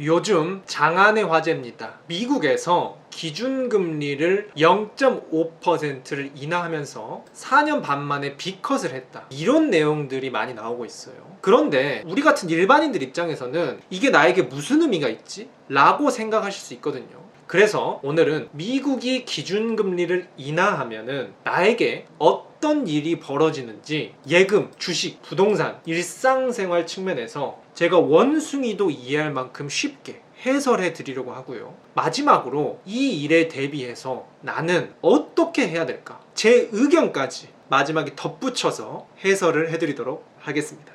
요즘 장안의 화제입니다. 미국에서 기준금리를 0.5%를 인하하면서 4년 반 만에 B컷을 했다. 이런 내용들이 많이 나오고 있어요. 그런데 우리 같은 일반인들 입장에서는 이게 나에게 무슨 의미가 있지? 라고 생각하실 수 있거든요. 그래서 오늘은 미국이 기준금리를 인하하면은 나에게 어떤 일이 벌어지는지 예금, 주식, 부동산, 일상생활 측면에서 제가 원숭이도 이해할 만큼 쉽게 해설해 드리려고 하고요. 마지막으로 이 일에 대비해서 나는 어떻게 해야 될까? 제 의견까지 마지막에 덧붙여서 해설을 해드리도록 하겠습니다.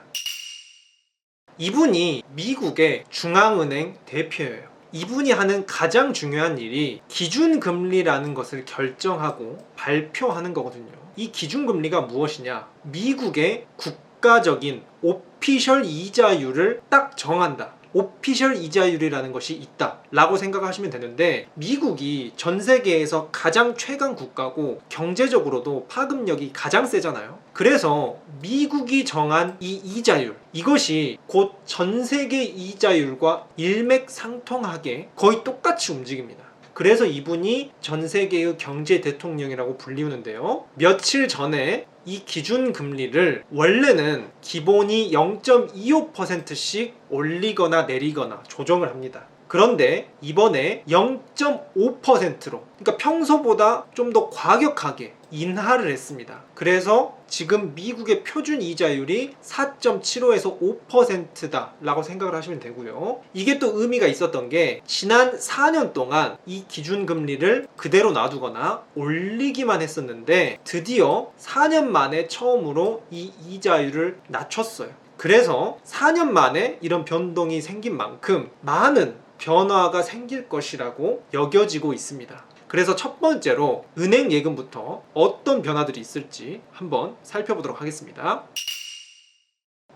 이분이 미국의 중앙은행 대표예요. 이분이 하는 가장 중요한 일이 기준금리라는 것을 결정하고 발표하는 거거든요. 이 기준금리가 무엇이냐? 미국의 국가적인 오피셜 이자율을 딱 정한다. 오피셜 이자율이라는 것이 있다 라고 생각하시면 되는데, 미국이 전 세계에서 가장 최강 국가고 경제적으로도 파급력이 가장 세잖아요. 그래서 미국이 정한 이 이자율, 이것이 곧 전 세계 이자율과 일맥상통하게 거의 똑같이 움직입니다. 그래서 이분이 전 세계의 경제 대통령이라고 불리우는데요. 며칠 전에 이 기준금리를 원래는 기본이 0.25%씩 올리거나 내리거나 조정을 합니다. 그런데 이번에 0.5%로, 그러니까 평소보다 좀 더 과격하게 인하를 했습니다. 그래서 지금 미국의 표준 이자율이 4.75에서 5%다 라고 생각을 하시면 되고요. 이게 또 의미가 있었던 게 지난 4년 동안 이 기준금리를 그대로 놔두거나 올리기만 했었는데, 드디어 4년 만에 처음으로 이 이자율을 낮췄어요. 그래서 4년 만에 이런 변동이 생긴 만큼 많은 변화가 생길 것이라고 여겨지고 있습니다. 그래서 첫 번째로 은행 예금부터 어떤 변화들이 있을지 한번 살펴보도록 하겠습니다.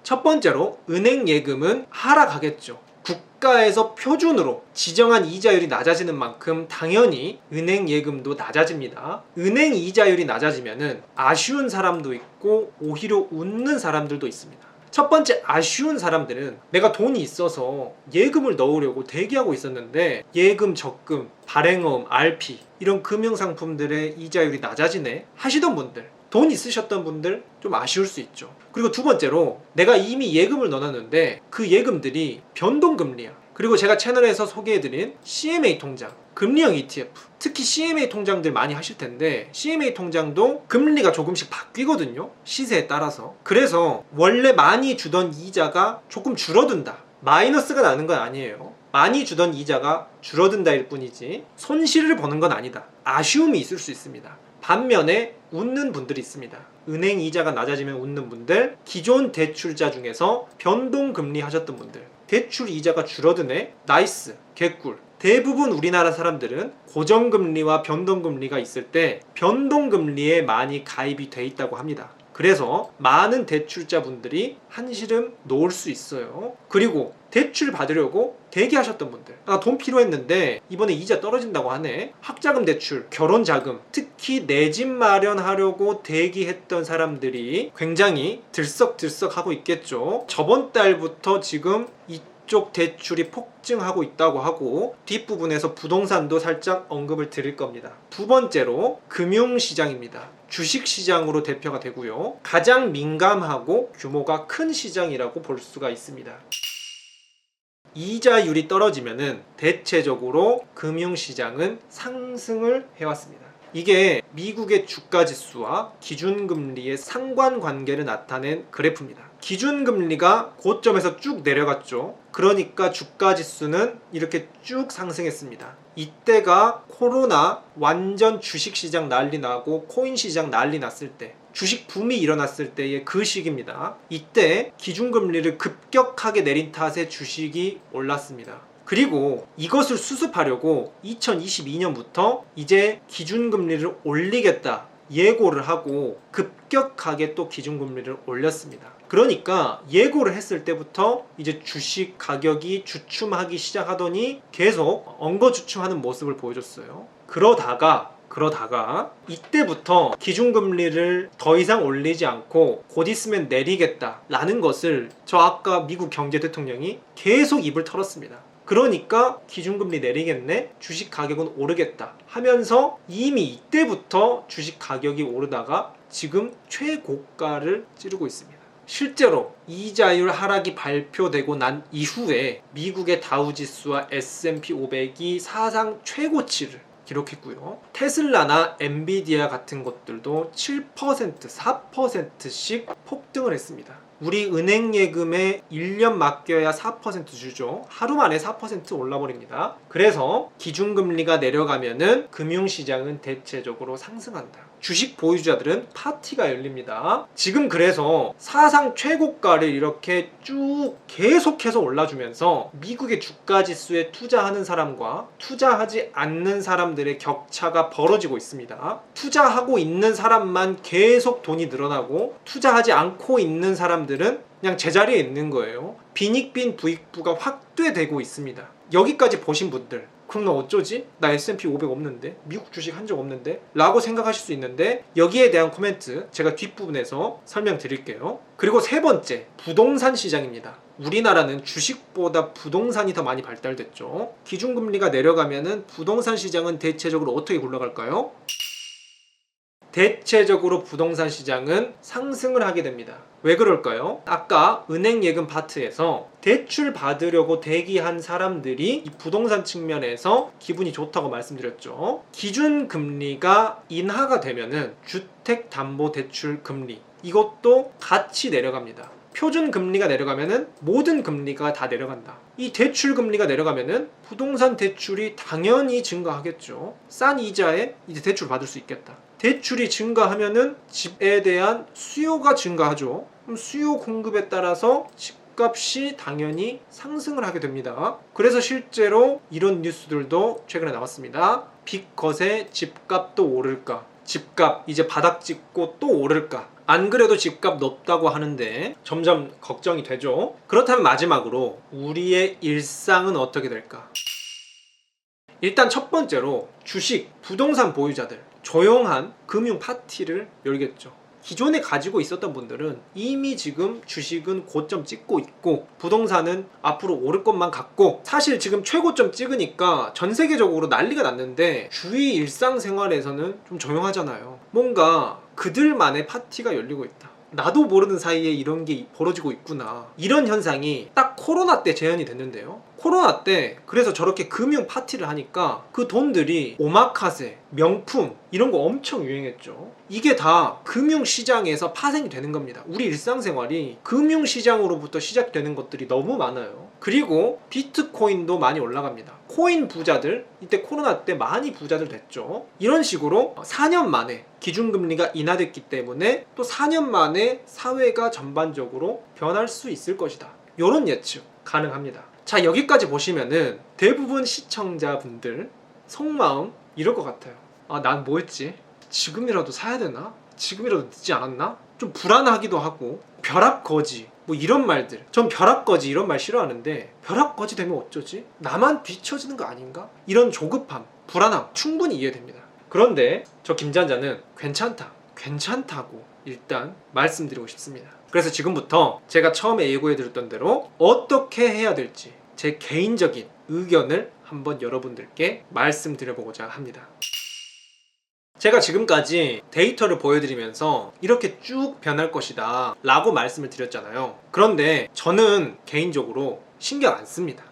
첫 번째로 은행 예금은 하락하겠죠. 국가에서 표준으로 지정한 이자율이 낮아지는 만큼 당연히 은행 예금도 낮아집니다. 은행 이자율이 낮아지면은 아쉬운 사람도 있고 오히려 웃는 사람들도 있습니다. 첫 번째 아쉬운 사람들은 내가 돈이 있어서 예금을 넣으려고 대기하고 있었는데 예금, 적금, 발행어음, RP 이런 금융상품들의 이자율이 낮아지네 하시던 분들, 돈 있으셨던 분들 좀 아쉬울 수 있죠. 그리고 두 번째로 내가 이미 예금을 넣어놨는데 그 예금들이 변동금리야. 그리고 제가 채널에서 소개해드린 CMA 통장, 금리형 ETF, 특히 CMA 통장들 많이 하실 텐데 CMA 통장도 금리가 조금씩 바뀌거든요, 시세에 따라서. 그래서 원래 많이 주던 이자가 조금 줄어든다, 마이너스가 나는 건 아니에요. 많이 주던 이자가 줄어든다일 뿐이지 손실을 보는 건 아니다. 아쉬움이 있을 수 있습니다. 반면에 웃는 분들이 있습니다. 은행 이자가 낮아지면 웃는 분들, 기존 대출자 중에서 변동금리 하셨던 분들, 대출 이자가 줄어드네? 나이스, 개꿀. 대부분 우리나라 사람들은 고정금리와 변동금리가 있을 때 변동금리에 많이 가입이 돼 있다고 합니다. 그래서 많은 대출자분들이 한시름 놓을 수 있어요. 그리고 대출 받으려고 대기하셨던 분들, 돈 필요했는데 이번에 이자 떨어진다고 하네, 학자금 대출, 결혼자금, 특히 내 집 마련하려고 대기했던 사람들이 굉장히 들썩들썩 하고 있겠죠. 저번 달부터 지금 이쪽 대출이 폭증하고 있다고 하고 뒷부분에서 부동산도 살짝 언급을 드릴 겁니다. 두 번째로 금융시장입니다. 주식시장으로 대표가 되고요. 가장 민감하고 규모가 큰 시장이라고 볼 수가 있습니다. 이자율이 떨어지면은 대체적으로 금융시장은 상승을 해왔습니다. 이게 미국의 주가지수와 기준금리의 상관관계를 나타낸 그래프입니다. 기준금리가 고점에서 쭉 내려갔죠. 그러니까 주가지수는 이렇게 쭉 상승했습니다. 이때가 코로나 완전 주식시장 난리 나고 코인시장 난리 났을 때, 주식 붐이 일어났을 때의 그 시기입니다. 이때 기준금리를 급격하게 내린 탓에 주식이 올랐습니다. 그리고 이것을 수습하려고 2022년부터 이제 기준금리를 올리겠다 예고를 하고 급격하게 또 기준금리를 올렸습니다. 그러니까 예고를 했을 때부터 이제 주식 가격이 주춤하기 시작하더니 계속 엉거주춤하는 모습을 보여줬어요. 그러다가 이때부터 기준금리를 더 이상 올리지 않고 곧 있으면 내리겠다라는 것을 저 아까 미국 경제 대통령이 계속 입을 털었습니다. 그러니까 기준금리 내리겠네, 주식 가격은 오르겠다 하면서 이미 이때부터 주식 가격이 오르다가 지금 최고가를 찌르고 있습니다. 실제로 이자율 하락이 발표되고 난 이후에 미국의 다우지수와 S&P 500이 사상 최고치를 기록했고요. 테슬라나 엔비디아 같은 것들도 7%, 4%씩 폭등을 했습니다. 우리 은행 예금에 1년 맡겨야 4% 주죠. 하루 만에 4% 올라버립니다. 그래서 기준금리가 내려가면은 금융시장은 대체적으로 상승한다. 주식 보유자들은 파티가 열립니다. 지금 그래서 사상 최고가를 이렇게 쭉 계속해서 올라주면서 미국의 주가 지수에 투자하는 사람과 투자하지 않는 사람들의 격차가 벌어지고 있습니다. 투자하고 있는 사람만 계속 돈이 늘어나고 투자하지 않고 있는 사람들은 그냥 제자리에 있는 거예요. 빈익빈 부익부가 확대되고 있습니다. 여기까지 보신 분들, 그럼 나 어쩌지? 나 S&P 500 없는데? 미국 주식 한 적 없는데? 라고 생각하실 수 있는데 여기에 대한 코멘트 제가 뒷부분에서 설명드릴게요. 그리고 세 번째, 부동산 시장입니다. 우리나라는 주식보다 부동산이 더 많이 발달됐죠. 기준금리가 내려가면은 부동산 시장은 대체적으로 어떻게 굴러갈까요? 대체적으로 부동산 시장은 상승을 하게 됩니다. 왜 그럴까요? 아까 은행 예금 파트에서 대출 받으려고 대기한 사람들이 이 부동산 측면에서 기분이 좋다고 말씀드렸죠. 기준금리가 인하가 되면은 주택담보대출 금리 이것도 같이 내려갑니다. 표준금리가 내려가면은 모든 금리가 다 내려간다. 이 대출금리가 내려가면은 부동산 대출이 당연히 증가하겠죠. 싼 이자에 이제 대출 받을 수 있겠다. 대출이 증가하면은 집에 대한 수요가 증가하죠. 그럼 수요 공급에 따라서 집값이 당연히 상승을 하게 됩니다. 그래서 실제로 이런 뉴스들도 최근에 나왔습니다. 빚 거세 집값도 오를까? 집값 이제 바닥 찍고 또 오를까? 안 그래도 집값 높다고 하는데 점점 걱정이 되죠. 그렇다면 마지막으로 우리의 일상은 어떻게 될까? 일단 첫 번째로 주식, 부동산 보유자들 조용한 금융 파티를 열겠죠. 기존에 가지고 있었던 분들은 이미 지금 주식은 고점 찍고 있고 부동산은 앞으로 오를 것만 같고 사실 지금 최고점 찍으니까 전 세계적으로 난리가 났는데 주위 일상생활에서는 좀 조용하잖아요. 뭔가 그들만의 파티가 열리고 있다. 나도 모르는 사이에 이런 게 벌어지고 있구나. 이런 현상이 딱 코로나 때 재현이 됐는데요. 코로나 때 그래서 저렇게 금융 파티를 하니까 그 돈들이 오마카세, 명품 이런 거 엄청 유행했죠. 이게 다 금융시장에서 파생이 되는 겁니다. 우리 일상생활이 금융시장으로부터 시작되는 것들이 너무 많아요. 그리고 비트코인도 많이 올라갑니다. 코인 부자들 이때 코로나 때 많이 부자들 됐죠. 이런 식으로 4년 만에 기준금리가 인하됐기 때문에 또 4년 만에 사회가 전반적으로 변할 수 있을 것이다. 이런 예측 가능합니다. 자, 여기까지 보시면은 대부분 시청자분들 속마음 이럴 것 같아요. 아, 난 뭐 했지? 지금이라도 사야 되나? 지금이라도 늦지 않았나? 좀 불안하기도 하고 벼락거지 뭐 이런 말들, 전 벼락거지 이런 말 싫어하는데 벼락거지 되면 어쩌지? 나만 뒤처지는 거 아닌가? 이런 조급함, 불안함 충분히 이해됩니다. 그런데 저 김잔자는 괜찮다고 일단 말씀드리고 싶습니다. 그래서 지금부터 제가 처음에 예고해드렸던 대로 어떻게 해야 될지 제 개인적인 의견을 한번 여러분들께 말씀드려보고자 합니다. 제가 지금까지 데이터를 보여드리면서 이렇게 쭉 변할 것이다 라고 말씀을 드렸잖아요. 그런데 저는 개인적으로 신경 안 씁니다.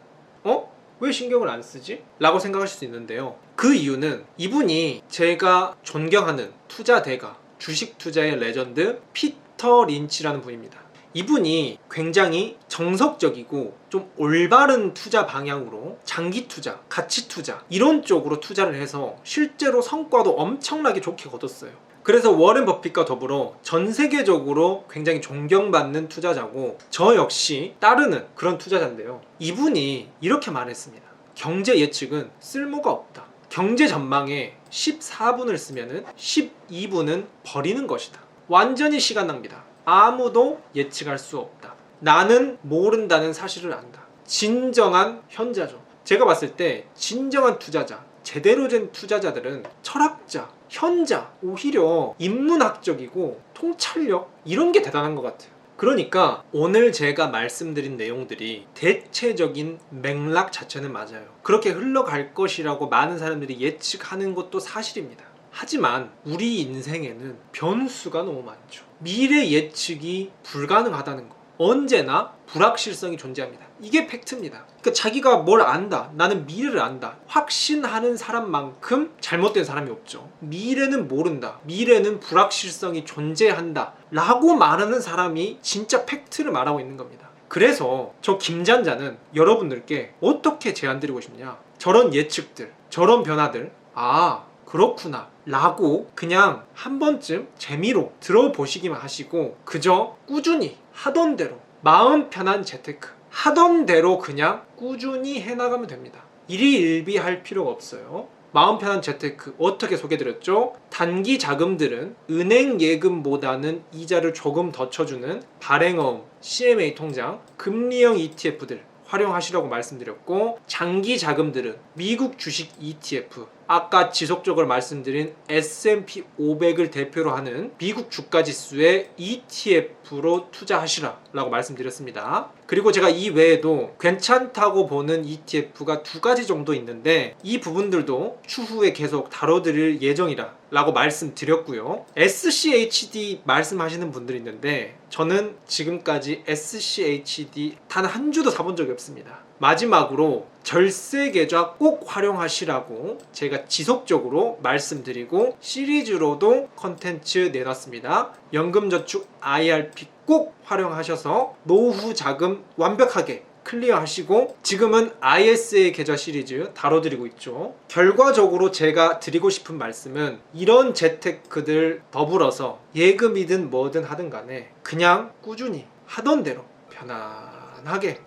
왜 신경을 안 쓰지? 라고 생각하실 수 있는데요. 그 이유는 이분이 제가 존경하는 투자대가, 주식 투자의 레전드 피터 린치라는 분입니다. 이분이 굉장히 정석적이고 좀 올바른 투자 방향으로 장기 투자, 가치 투자 이런 쪽으로 투자를 해서 실제로 성과도 엄청나게 좋게 거뒀어요. 그래서 워렌 버핏과 더불어 전 세계적으로 굉장히 존경받는 투자자고 저 역시 따르는 그런 투자자인데요. 이분이 이렇게 말했습니다. 경제 예측은 쓸모가 없다. 경제 전망에 14분을 쓰면 12분은 버리는 것이다. 완전히 시간 낭비다. 아무도 예측할 수 없다. 나는 모른다는 사실을 안다. 진정한 현자죠. 제가 봤을 때 진정한 투자자, 제대로 된 투자자들은 철학자, 현자, 오히려 인문학적이고 통찰력 이런 게 대단한 것 같아요. 그러니까 오늘 제가 말씀드린 내용들이 대체적인 맥락 자체는 맞아요. 그렇게 흘러갈 것이라고 많은 사람들이 예측하는 것도 사실입니다. 하지만 우리 인생에는 변수가 너무 많죠. 미래 예측이 불가능하다는 거, 언제나 불확실성이 존재합니다. 이게 팩트입니다. 그러니까 자기가 뭘 안다, 나는 미래를 안다, 확신하는 사람만큼 잘못된 사람이 없죠. 미래는 모른다, 미래는 불확실성이 존재한다 라고 말하는 사람이 진짜 팩트를 말하고 있는 겁니다. 그래서 저 김잔자는 여러분들께 어떻게 제안드리고 싶냐, 저런 예측들, 저런 변화들, 아 그렇구나 라고 그냥 한 번쯤 재미로 들어보시기만 하시고 그저 꾸준히 하던 대로 마음 편한 재테크 하던 대로 그냥 꾸준히 해나가면 됩니다. 일희일비할 필요가 없어요. 마음 편한 재테크 어떻게 소개드렸죠? 단기 자금들은 은행 예금보다는 이자를 조금 더 쳐주는 발행어음, CMA 통장, 금리형 ETF들 활용하시라고 말씀드렸고, 장기 자금들은 미국 주식 ETF, 아까 지속적으로 말씀드린 S&P 500을 대표로 하는 미국 주가지수의 ETF로 투자하시라 라고 말씀드렸습니다. 그리고 제가 이 외에도 괜찮다고 보는 ETF가 2가지 정도 있는데 이 부분들도 추후에 계속 다뤄드릴 예정이라 라고 말씀드렸고요. SCHD 말씀하시는 분들이 있는데 저는 지금까지 SCHD 단 한 주도 사본 적이 없습니다. 마지막으로 절세 계좌 꼭 활용하시라고 제가 지속적으로 말씀드리고 시리즈로도 컨텐츠 내놨습니다. 연금저축 IRP 꼭 활용하셔서 노후 자금 완벽하게 클리어하시고, 지금은 ISA 계좌 시리즈 다뤄드리고 있죠. 결과적으로 제가 드리고 싶은 말씀은 이런 재테크들 더불어서 예금이든 뭐든 하든 간에 그냥 꾸준히 하던 대로 편안하게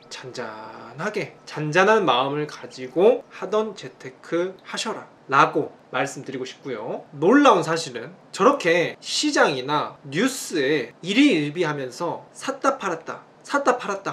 잔잔한 마음을 가지고 하던 재테크 하셔라 라고 말씀드리고 싶고요. 놀라운 사실은 저렇게 시장이나 뉴스에 일희일비하면서 샀다 팔았다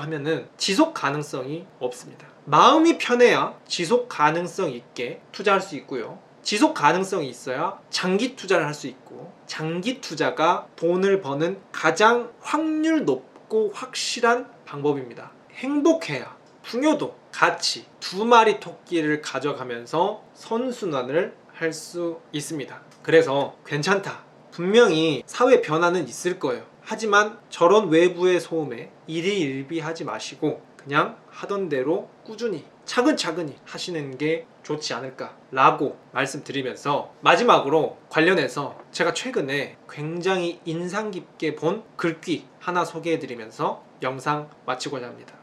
하면은 지속 가능성이 없습니다. 마음이 편해야 지속 가능성 있게 투자할 수 있고요. 지속 가능성이 있어야 장기 투자를 할 수 있고, 장기 투자가 돈을 버는 가장 확률 높고 확실한 방법입니다. 행복해야 풍요도 같이 2마리 토끼를 가져가면서 선순환을 할 수 있습니다. 그래서 괜찮다, 분명히 사회 변화는 있을 거예요. 하지만 저런 외부의 소음에 일희일비하지 마시고 그냥 하던 대로 꾸준히 차근차근히 하시는 게 좋지 않을까라고 말씀드리면서, 마지막으로 관련해서 제가 최근에 굉장히 인상 깊게 본 글귀 하나 소개해드리면서 영상 마치고자 합니다.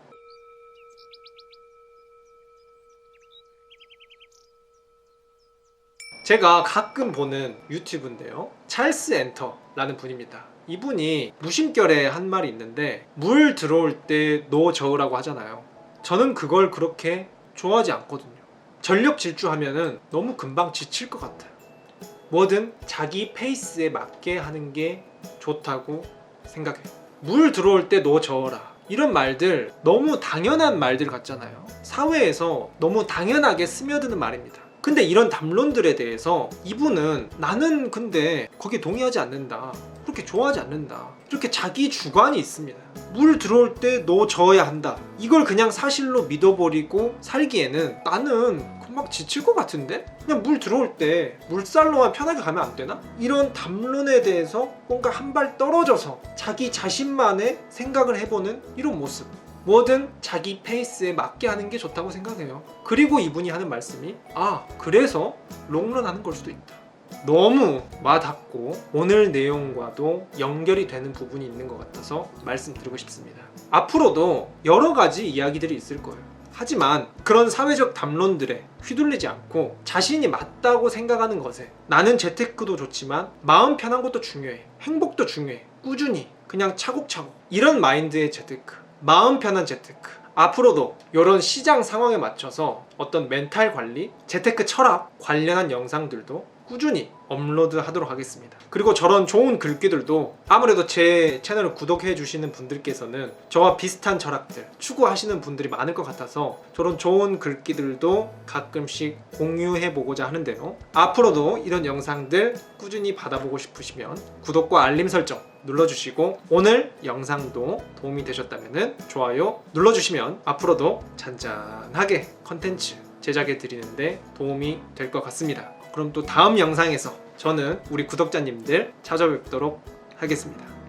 제가 가끔 보는 유튜브인데요, 찰스 엔터라는 분입니다. 이분이 무심결에 한 말이 있는데 물 들어올 때 노 저으라고 하잖아요. 저는 그걸 그렇게 좋아하지 않거든요. 전력 질주하면은 너무 금방 지칠 것 같아요. 뭐든 자기 페이스에 맞게 하는 게 좋다고 생각해요. 물 들어올 때 노 저어라, 이런 말들 너무 당연한 말들 같잖아요. 사회에서 너무 당연하게 스며드는 말입니다. 근데 이런 담론들에 대해서 이분은 나는 근데 거기에 동의하지 않는다, 그렇게 좋아하지 않는다, 이렇게 자기 주관이 있습니다. 물 들어올 때 너 저어야 한다, 이걸 그냥 사실로 믿어버리고 살기에는 나는 금방 지칠 것 같은데? 그냥 물 들어올 때 물살로만 편하게 가면 안 되나? 이런 담론에 대해서 뭔가 한 발 떨어져서 자기 자신만의 생각을 해보는 이런 모습, 뭐든 자기 페이스에 맞게 하는 게 좋다고 생각해요. 그리고 이분이 하는 말씀이 그래서 롱런 하는 걸 수도 있다. 너무 와닿고 오늘 내용과도 연결이 되는 부분이 있는 것 같아서 말씀드리고 싶습니다. 앞으로도 여러 가지 이야기들이 있을 거예요. 하지만 그런 사회적 담론들에 휘둘리지 않고 자신이 맞다고 생각하는 것에, 나는 재테크도 좋지만 마음 편한 것도 중요해, 행복도 중요해, 꾸준히 그냥 차곡차곡, 이런 마인드의 재테크, 마음 편한 재테크, 앞으로도 이런 시장 상황에 맞춰서 어떤 멘탈 관리, 재테크 철학 관련한 영상들도 꾸준히 업로드 하도록 하겠습니다. 그리고 저런 좋은 글귀들도 아무래도 제 채널을 구독해 주시는 분들께서는 저와 비슷한 철학들 추구하시는 분들이 많을 것 같아서 저런 좋은 글귀들도 가끔씩 공유해 보고자 하는데요. 앞으로도 이런 영상들 꾸준히 받아보고 싶으시면 구독과 알림 설정 눌러주시고 오늘 영상도 도움이 되셨다면 좋아요 눌러주시면 앞으로도 잔잔하게 컨텐츠 제작해 드리는데 도움이 될 것 같습니다. 그럼 또 다음 영상에서 저는 우리 구독자님들 찾아뵙도록 하겠습니다.